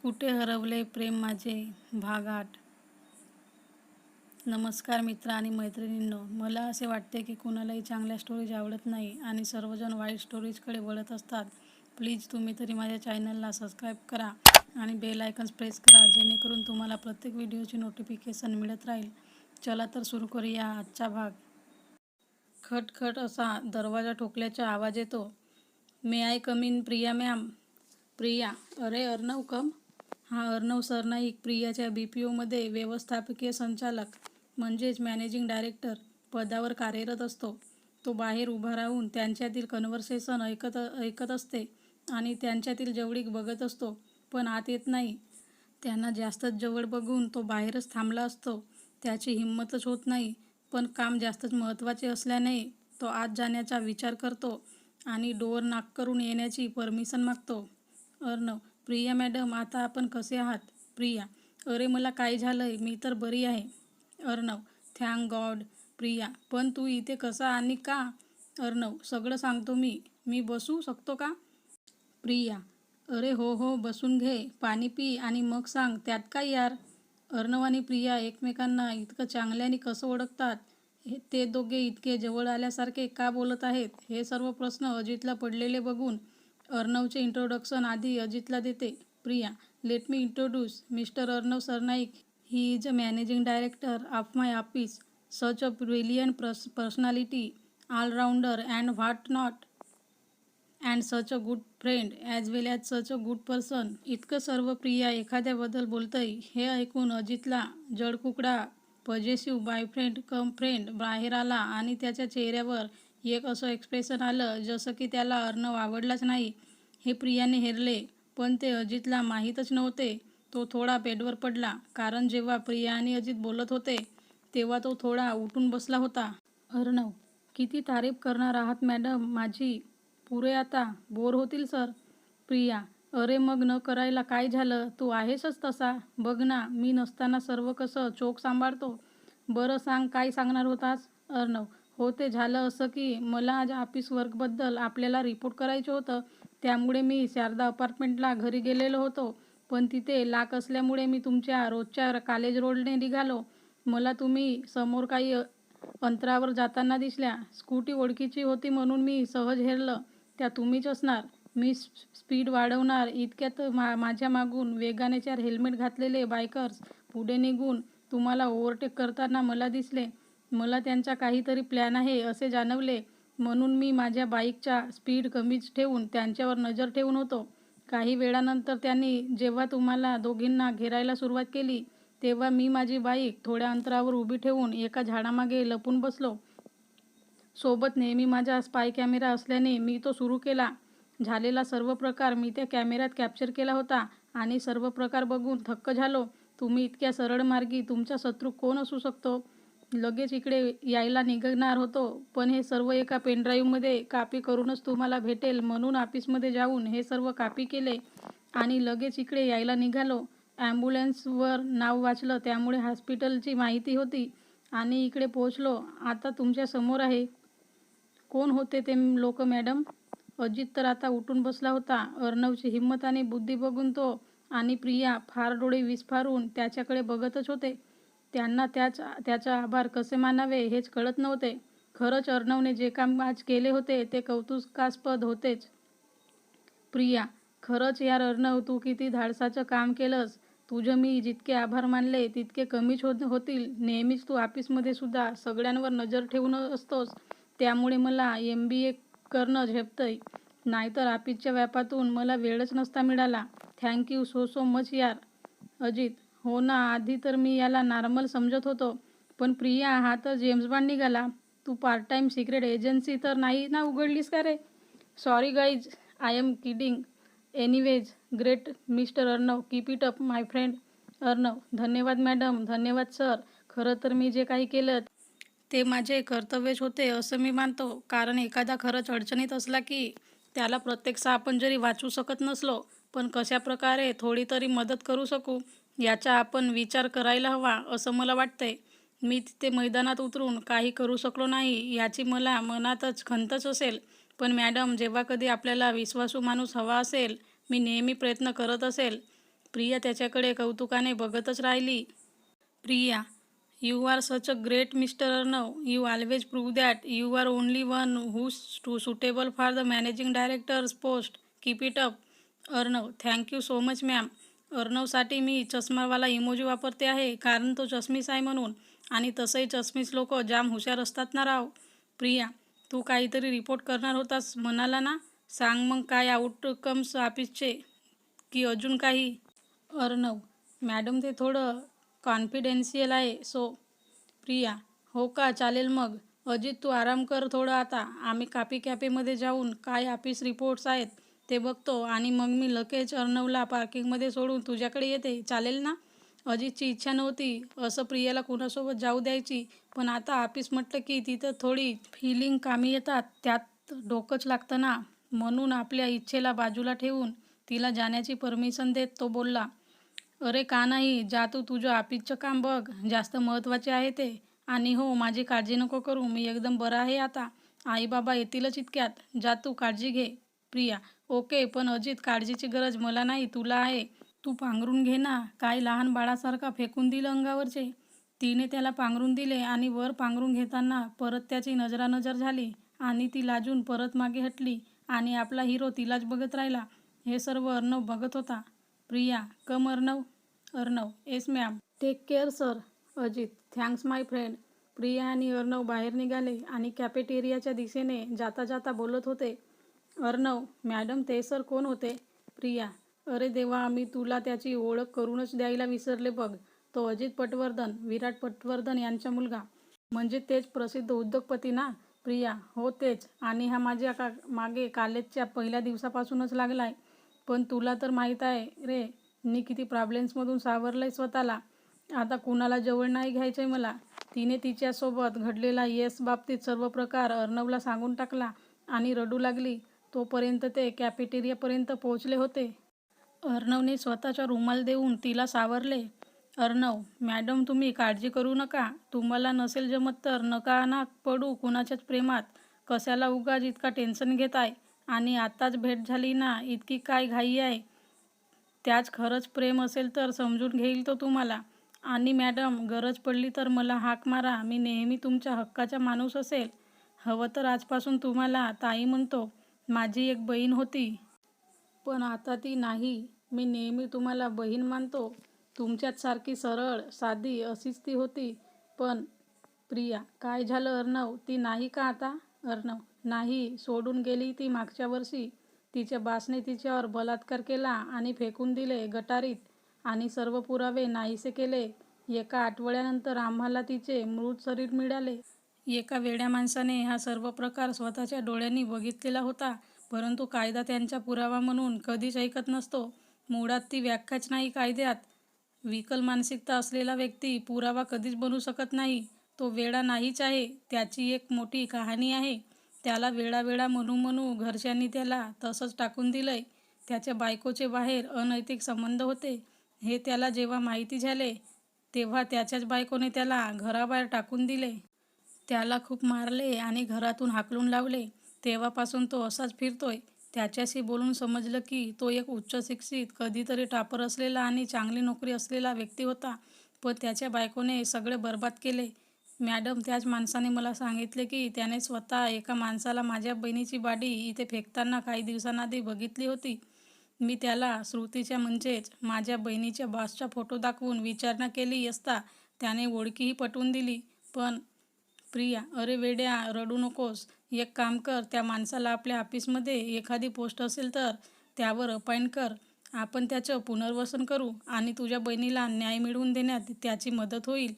कुठे हरवले प्रेम माझे भाग 8. नमस्कार मित्र आणि मैत्रिणींनो, मला असे वाटते की कुणालाही चांगल्या स्टोरीज आवडत नाही आणि सर्वजण वाईट स्टोरीजकडे वळत असतात. प्लीज तुम्ही तरी माझ्या चॅनलला सबस्क्राईब करा आणि बेल आयकन्स प्रेस करा, जेणेकरून तुम्हाला प्रत्येक व्हिडिओची नोटिफिकेशन मिळत राहील. चला तर सुरू करूया आजचा भाग. खटखट असा दरवाजा ठोकल्याचा आवाज येतो. May I come in Priya ma'am? Priya: अरे अर्णव कम. हा अर्णव सरनाईक प्रियाच्या BPOमध्ये व्यवस्थापकीय संचालक म्हणजेच मॅनेजिंग डायरेक्टर पदावर कार्यरत असतो. तो बाहेर उभा राहून त्यांच्यातील कन्व्हर्सेशन ऐकत असते आणि त्यांच्यातील जवळीक बघत असतो, पण आत येत नाही. त्यांना जास्तच जवळ बघून तो बाहेरच थांबला असतो. त्याची हिंमतच होत नाही, पण काम जास्तच महत्त्वाचे असल्याने तो आत जाण्याचा विचार करतो आणि डोअर नॉक करून येण्याची परमिशन मागतो. अर्णव: प्रिया मॅडम, आता आपण कसे आहात? प्रिया: अरे मला काय झालंय, मी तर बरी आहे. Arnav: thank God. प्रिया: पण तू इथे कसा आणि का? अर्णव: सगळं सांगतो मी बसू शकतो का? प्रिया: अरे हो बसून घे, पाणी पी आणि मग सांग, त्यात काय यार. अर्णव आणि प्रिया एकमेकांना इतकं चांगल्याने कसं ओळखतात? ते दोघे इतके जवळ आल्यासारखे का बोलत आहेत? हे सर्व प्रश्न अजितला पडलेले बघून अर्णवचे इंट्रोडक्शन आधी अजितला देते. Priya: let me introduce mister Arnav Sarnaik. He is a managing director of my office. Such a brilliant personality, allrounder and what not, and such a good friend as well as such a good person. इतकं सर्व प्रिया एखाद्याबद्दल बोलतंय हे ऐकून अजितला जडकुकडा possessive boyfriend cum friend बाहेर आला आणि त्याच्या चेहऱ्यावर एक असं एक्सप्रेशन आलं जसं की त्याला अर्णव आवडलाच नाही. हे प्रियाने हेरले, पण ते अजितला माहीतच नव्हते. तो थोडा बेडवर पडला, कारण जेव्हा प्रिया आणि अजित बोलत होते तेव्हा तो थोडा उठून बसला होता. अर्णव: किती तारीफ करणार आहात मॅडम माझी, पुरे आता बोर होतील सर. प्रिया: अरे मग न करायला काय झालं, तू आहेसच तसा. बघ ना, मी नसताना सर्व कसं चोख सांभाळतो. बरं सांग, काय सांगणार होतास? अर्णव: हो, ते झालं असं की मला आज ऑफिस वर्कबद्दल आपल्याला रिपोर्ट करायचं होतं, त्यामुळे मी शारदा अपार्टमेंटला घरी गेलेलो होतो, पण तिथे लाक असल्यामुळे मी तुमच्या रोजच्या कॉलेज रोडने निघालो. मला तुम्ही समोर काही अंतरावर जाताना दिसल्या. स्कूटी ओळखीची होती म्हणून मी सहज हेरलं, त्या तुम्हीच असणार. मी स्पीड वाढवणार इतक्यात माझ्या मागून वेगाने 4 हेल्मेट घातलेले बायकर्स पुढे निघून तुम्हाला ओव्हरटेक करताना मला दिसले. मला त्यांचा काहीतरी प्लॅन आहे असे जाणवले, म्हणून मी माझ्या बाईकचा स्पीड कमीच ठेवून त्यांच्यावर नजर ठेवून होतो. काही वेळानंतर त्यांनी जेव्हा तुम्हाला दोघींना घेरायला सुरुवात केली, तेव्हा मी माझी बाईक थोड्या अंतरावर उभी ठेवून एका झाडामागे लपून बसलो. सोबत नेहमी माझा स्पाय कॅमेरा असल्याने मी तो सुरू केला. झालेला सर्व प्रकार मी त्या कॅमेऱ्यात कॅप्चर केला होता आणि सर्व प्रकार बघून थक्क झालो. तुम्ही इतक्या सरळ मार्गी, तुमचा शत्रू कोण असू शकतो? लगेच इकडे यायला निघणार होतो, पण हे सर्व एका पेनड्राईव्हमध्ये कॉपी करूनच तुम्हाला भेटेल म्हणून ऑफिसमध्ये जाऊन हे सर्व कॉपी केले आणि लगेच इकडे यायला निघालो. ॲम्ब्युलन्सवर नाव वाचलं, त्यामुळे हॉस्पिटलची माहिती होती आणि इकडे पोहोचलो. आता तुमच्या समोर आहे. कोण होते ते लोक मॅडम? अजित तर आता उठून बसला होता. अर्णवची हिंमत आणि बुद्धी बघून तो आणि प्रिया फार डोळे विस्फारून त्याच्याकडे बघतच होते. त्यांना त्याचा आभार कसे मानावे हेच कळत नव्हते. खरंच अर्णवने जे काम आज केले होते ते कौतुकास्पद होतेच. प्रिया: खरंच यार अर्णव, तू किती धाडसाचं काम केलंस. तुझं मी जितके आभार मानले तितके कमीच होतील. नेहमीच तू ऑफिसमध्ये सुद्धा सगळ्यांवर नजर ठेवून असतोस, त्यामुळे मला MBA करणं झेपतंय, नाहीतर ऑफिसच्या व्यापातून मला वेळच नसता मिळाला. थँक यू सो मच यार. अजित: हो ना, आधी तर मी याला नॉर्मल समजत होतो, पण प्रिया हा तर जेम्स बॉन्ड निघाला. तू पार्ट टाइम सिक्रेट एजन्सी तर नाही ना उघडलीस का रे? Sorry guys, I am kidding. Anyways, great mister Arnav, keep it up my friend. Arnav: धन्यवाद मॅडम. धन्यवाद सर. खरं तर मी जे काही केलं ते माझे कर्तव्यच होते असं मी मानतो, कारण एखादा खरंच अडचणीत असला की त्याला प्रत्यक्ष आपण जरी वाचू शकत नसलो, पण कशा प्रकारे थोडी तरी मदत करू शकू याचा आपण विचार करायला हवा असं मला वाटतंय. मी तिथे मैदानात उतरून काही करू शकलो नाही याची मला मनातच खंतच असेल, पण मॅडम जेव्हा कधी आपल्याला विश्वासू माणूस हवा असेल, मी नेहमी प्रयत्न करत असेल. प्रिया त्याच्याकडे कौतुकाने बघतच राहिली. Priya, you are such a great mister Arnav. You always prove that you are only one who suitable for the managing directors post. Keep it up. Arnav, thank you so much ma'am. अर्णवसाठी मी चष्मावाला इमोजी वापरते आहे कारण तो चष्मीस आहे म्हणून. आणि तसंही चष्मीस लोक जाम हुशार असतात ना राव. प्रिया, तू काहीतरी रिपोर्ट करणार होतास म्हणाला ना. सांग मग काय आउटकम्स ऑफिसचे की अजून काही. अर्णव, मॅडम ते थोडं कॉन्फिडेन्शियल आहे सो. प्रिया, हो का, चालेल मग. अजित, तू आराम कर थोडं आता. आम्ही कॉफी कॅफेमध्ये जाऊन काय ऑफिस रिपोर्ट्स आहेत ते बघतो आणि मग मी लगेच अर्णवला पार्किंगमध्ये सोडून तुझ्याकडे येते, चालेल ना. अजितची इच्छा नव्हती असं प्रियाला कुणासोबत जाऊ द्यायची, पण आता ऑफिस म्हटलं की तिथं थोडी फिलिंग कामी येतात, त्यात डोकंच लागतं ना. म्हणून आपल्या इच्छेला बाजूला ठेवून तिला जाण्याची परमिशन देत तो बोलला, अरे का नाही, जा तू, तुझं ऑफिसचं काम बघ, जास्त महत्त्वाचे आहे ते. आणि हो, माझी काळजी नको करू, मी एकदम बरा आहे आता. आई बाबा येतीलच इतक्यात, जा तू, काळजी घे. प्रिया, ओके, पण अजित, काळजीची गरज मला नाही, तुला आहे. तू पांघरून घे ना. काय लहान बाळासारखा फेकून दिलं अंगावरचे. तिने त्याला पांघरून दिले आणि वर पांघरून घेताना परत त्याची नजरानजर झाली आणि ती लाजून परत मागे हटली आणि आपला हिरो तिलाच बघत राहिला. हे सर्व अर्णव बघत होता. Priya, come Arnav. Arnav, yes ma'am. Take care sir. Ajit, thanks my friend. Priya आणि अर्णव बाहेर निघाले आणि कॅफेटेरियाच्या दिशेने जाता जाता बोलत होते. अर्णव, मॅडम ते सर कोण होते. प्रिया, अरे देवा, मी तुला त्याची ओळख करूनच द्यायला विसरले बघ. तो अजित पटवर्धन, विराट पटवर्धन यांचा मुलगा. म्हणजे तेच प्रसिद्ध उद्योगपती ना. प्रिया, हो तेच. आणि हा माझ्या मागे कॉलेजच्या पहिल्या दिवसापासूनच लागलाय. पण तुला तर माहीत आहे रे, मी किती प्रॉब्लेम्समधून सावरलंय स्वतःला. आता कुणाला जवळ नाही घ्यायचंय मला. तिने तिच्यासोबत घडलेला येस बाबतीत सर्व प्रकार अर्णवला सांगून टाकला आणि रडू लागली. तोपर्यंत ते कॅफेटेरियापर्यंत पोहोचले होते. अर्णवने स्वतःचा रुमाल देऊन तिला सावरले. अर्णव, मॅडम तुम्ही काळजी करू नका. तुम्हाला नसेल जमत तर नका ना पडू कुणाच्याच प्रेमात. कशाला उगाच इतका टेन्शन घेताय. आणि आताच भेट झाली ना, इतकी काय घाई आहे. त्याच खरंच प्रेम असेल तर समजून घेईल तो तुम्हाला. आणि मॅडम, गरज पडली तर मला हाक मारा, मी नेहमी तुमच्या हक्काचा माणूस असेल. हवं तर आजपासून तुम्हाला ताई म्हणतो. माझी एक बहीण होती. पण आता ती नाही. मी नेहमी तुम्हाला बहीण मानतो. तुमच्यात सारखी सरळ साधी अशीच ती होती. पण. प्रिया, काय झालं अर्णव, ती नाही का आता. अर्णव, नाही, सोडून गेली ती मागच्या वर्षी. तिच्या बासने तिच्यावर बलात्कार केला आणि फेकून दिले गटारीत आणि सर्व पुरावे नाहीसे केले. एका आठवड्यानंतर आम्हाला तिचे मृत शरीर मिळाले. एका वेड्या माणसाने हा सर्व प्रकार स्वतःच्या डोळ्यांनी बघितलेला होता. परंतु कायदा त्यांचा पुरावा म्हणून कधीच ऐकत नसतो. मुळात ती व्याख्याच नाही कायद्यात. विकल मानसिकता असलेला व्यक्ती पुरावा कधीच बनू शकत नाही. तो वेडा नाहीच आहे. त्याची एक मोठी कहाणी आहे. त्याला वेडा म्हणू घरच्यांनी त्याला तसंच टाकून दिलंय. त्याच्या बायकोचे बाहेर अनैतिक संबंध होते हे त्याला जेव्हा माहिती झाले तेव्हा त्याच्याच बायकोने त्याला घराबाहेर टाकून दिले. त्याला खूप मारले आणि घरातून हाकलून लावले. तेव्हापासून तो असाच फिरतोय. त्याच्याशी बोलून समजलं की तो एक उच्च शिक्षित, कधीतरी टॉपर असलेला आणि चांगली नोकरी असलेला व्यक्ती होता. पण त्याच्या बायकोने सगळे बरबाद केले. मॅडम, त्याच माणसाने मला सांगितले की त्याने स्वतः एका माणसाला माझ्या बहिणीची बॉडी इथे फेकताना काही दिवसांआधी बघितली होती. मी त्याला श्रुतीच्या म्हणजेच माझ्या बहिणीच्या बॉसचा फोटो दाखवून विचारणा केली असता त्याने ओळखीही पटवून दिली. पण. प्रिया, अरे वेड्या, रडू नकोस. एक काम कर, त्या माणसाला आपल्या ऑफिसमध्ये एखादी पोस्ट असेल तर त्यावर अपॉइंट कर. आपण त्याचं पुनर्वसन करू आणि तुझ्या बहिणीला न्याय मिळवून देण्यात त्याची मदत होईल.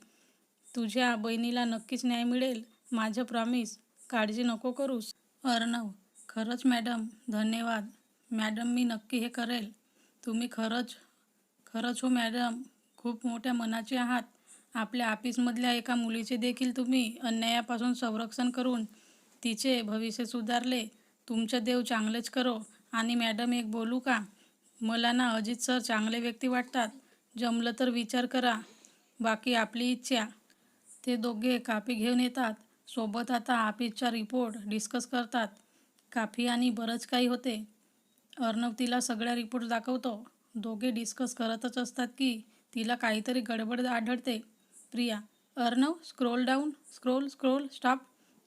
तुझ्या बहिणीला नक्कीच न्याय मिळेल, माझं प्रॉमिस. काळजी नको करूस. अर्णव, खरंच मॅडम, धन्यवाद. मॅडम, मी नक्की हे करेल. तुम्ही खरंच हो मॅडम, खूप मोठ्या मनाचे आहात. आपल्या ऑफिसमधल्या एका मुलीचे देखील तुम्ही अन्यायापासून संरक्षण करून तिचे भविष्य सुधारले. तुमचं देव चांगलेच करो. आणि मॅडम, एक बोलू का. मला ना अजित सर चांगले व्यक्ती वाटतात. जमलं तर विचार करा. बाकी आपली इच्छा. ते दोघे कॉफी घेऊन येतात. सोबत आता ऑफिसचा रिपोर्ट डिस्कस करतात. कॉफी आणि बरंच काही होते. अर्णव तिला सगळ्या रिपोर्ट दाखवतो. दोघे डिस्कस करतच असतात की तिला काहीतरी गडबड आढळते. Priya, Arnav scroll down, scroll scroll stop.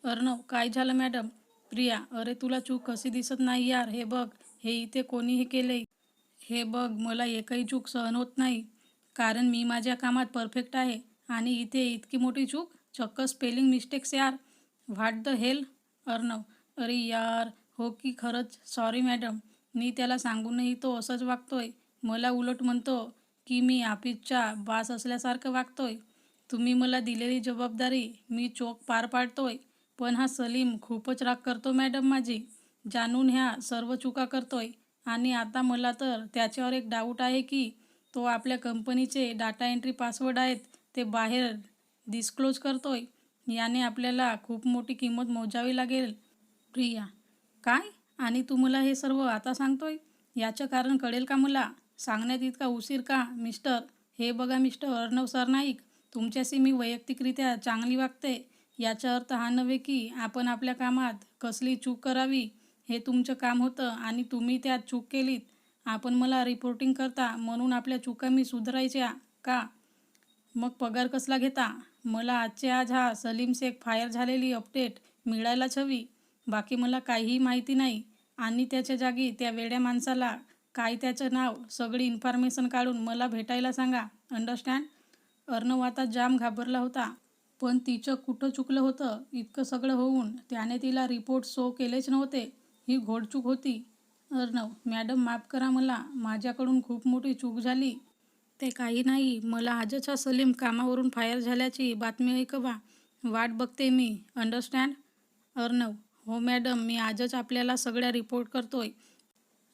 Arnav, काय झालं मॅडम? प्रिया, अरे तुला चूक कशी दिसत नाही यार, हे बघ, हे इथे कोणी हे केले. हे बघ, मला एकही चूक सहन होत नाही, कारण मी माझ्या कामात परफेक्ट आहे आणि इथे इतकी मोठी चूक, चक्क स्पेलिंग मिस्टेक्स यार. What the hell. अर्णव, अरे यार, हो की खरंच सॉरी मॅडम. मी त्याला सांगूनही तो असंच वागतोय. मला उलट म्हणतो की मी ऑफिसचा बास असल्यासारखं वागतोय. तुम्ही मला दिलेली जबाबदारी मी चोख पार पाडतोय, पण हा सलीम खूपच राग करतो मॅडम माझी. जाणून ह्या सर्व चुका करतोय आणि आता मला तर त्याच्यावर एक डाऊट आहे की तो आपल्या कंपनीचे डाटा एंट्री पासवर्ड आहेत ते बाहेर डिस्क्लोज करतोय. याने आपल्याला खूप मोठी किंमत मोजावी लागेल. प्रिया, काय? आणि तू मला हे सर्व आता सांगतोय? याचं कारण कळेल का मला? सांगण्यात इतका उशीर का मिस्टर? हे बघा मिस्टर अर्णव सरनाईक, तुमच्याशी मी वैयक्तिकरित्या चांगली वागते. याचा अर्थ हा नव्हे की आपण आपल्या कामात कसली चूक करावी. हे तुमचं काम होतं आणि तुम्ही त्यात चूक केलीत. आपण मला रिपोर्टिंग करता म्हणून आपल्या चुका मी सुधारायच्या का? मग पगार कसला घेता? मला आजचे आज हा सलीम शेख फायर झालेली अपडेट मिळायलाच हवी. बाकी मला काहीही माहिती नाही. आणि त्याच्या जागी त्या वेड्या माणसाला, काय त्याचं नाव, सगळी इन्फॉर्मेशन काढून मला भेटायला सांगा. अंडरस्टँड? अर्णव आता जाम घाबरला होता. पण तिचं कुठं चुकलं होतं? इतकं सगळं होऊन त्याने तिला रिपोर्ट शो केलेच नव्हते. ही घोडचूक होती. अर्णव, मॅडम माफ करा, मला माझ्याकडून खूप मोठी चूक झाली. ते काही नाही, मला आजच हा सलीम कामावरून फायर झाल्याची बातमी ऐकवा. वाट बघते मी. अंडरस्टँड? अर्णव, हो मॅडम, मी आजच आपल्याला सगळ्या रिपोर्ट करतोय.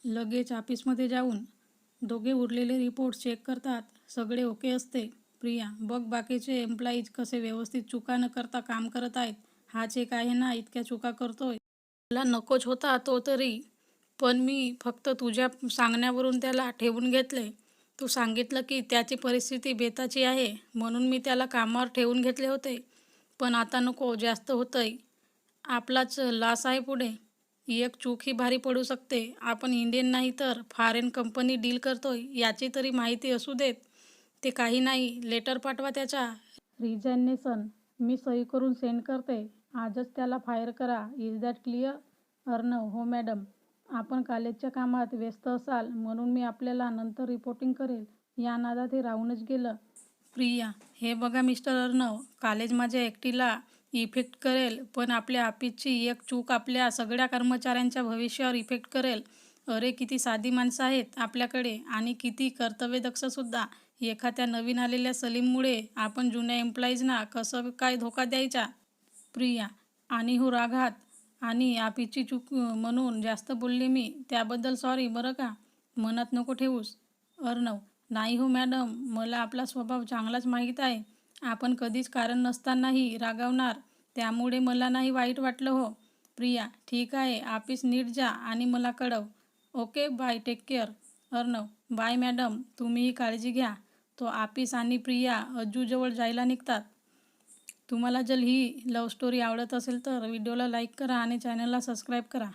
लगेच ऑफिसमध्ये जाऊन दोघे उरलेले रिपोर्ट चेक करतात. सगळे ओके असते. प्रिया, बघ बाकीचे एम्प्लॉईज कसे व्यवस्थित चुका न करता काम करत आहेत. हाच एक आहे ना इतक्या चुका करतोय. मला नकोच होता तो तरी, पण मी फक्त तुझ्या सांगण्यावरून त्याला ठेवून घेतले. तू सांगितलं की त्याची परिस्थिती बेताची आहे म्हणून मी त्याला कामावर ठेवून घेतले होते. पण आता नको, जास्त होतंय. आपलाच लॉस आहे पुढे. एक चूक ही भारी पडू शकते. आपण इंडियन नाही तर फॉरेन कंपनी डील करतोय याची तरी माहिती असू देत. ते काही नाही, लेटर पाठवा त्याचा रिझायनेशन. मी सही करून सेंड करते. आजच त्याला फायर करा. Is that clear? अर्णव, हो मॅडम. आपण कॉलेजच्या कामात व्यस्त असाल म्हणून मी आपल्याला नंतर रिपोर्टिंग करेल. या नादात हे राहूनच गेलं. प्रिया, हे बघा मिस्टर अर्णव, कॉलेज माझ्या एकटीला इफेक्ट करेल, पण आपल्या ऑफिसची एक चूक आपल्या सगळ्या कर्मचाऱ्यांच्या भविष्यावर इफेक्ट करेल. अरे किती साधी माणसं आहेत आपल्याकडे आणि किती कर्तव्यदक्षसुद्धा. एखाद्या नवीन आलेल्या सलीममुळे आपण जुन्या एम्प्लॉईजना कसं काय धोका द्यायचा? प्रिया, आणि हो रागात आणि ऑफिसची चूक म्हणून जास्त बोलले मी, त्याबद्दल सॉरी बरं का. मनात नको ठेवूस. अर्णव, नाही हो मॅडम, मला आपला स्वभाव चांगलाच माहीत आहे. आपण कधीच कारण नसतानाही रागावणार, त्यामुळे मला नाही वाईट वाटलं हो. प्रिया, ठीक आहे, ऑफिस नीट जा आणि मला कळव. Okay bye, take care. Arnav, bye madam, तुम्हीही काळजी घ्या. तो ऑफिस आणि प्रिया अज्जूजवळ जायला निघतात. तुम्हाला जर ही लव्ह स्टोरी आवडत असेल तर व्हिडिओला लाईक करा आणि चॅनलला सबस्क्राईब करा.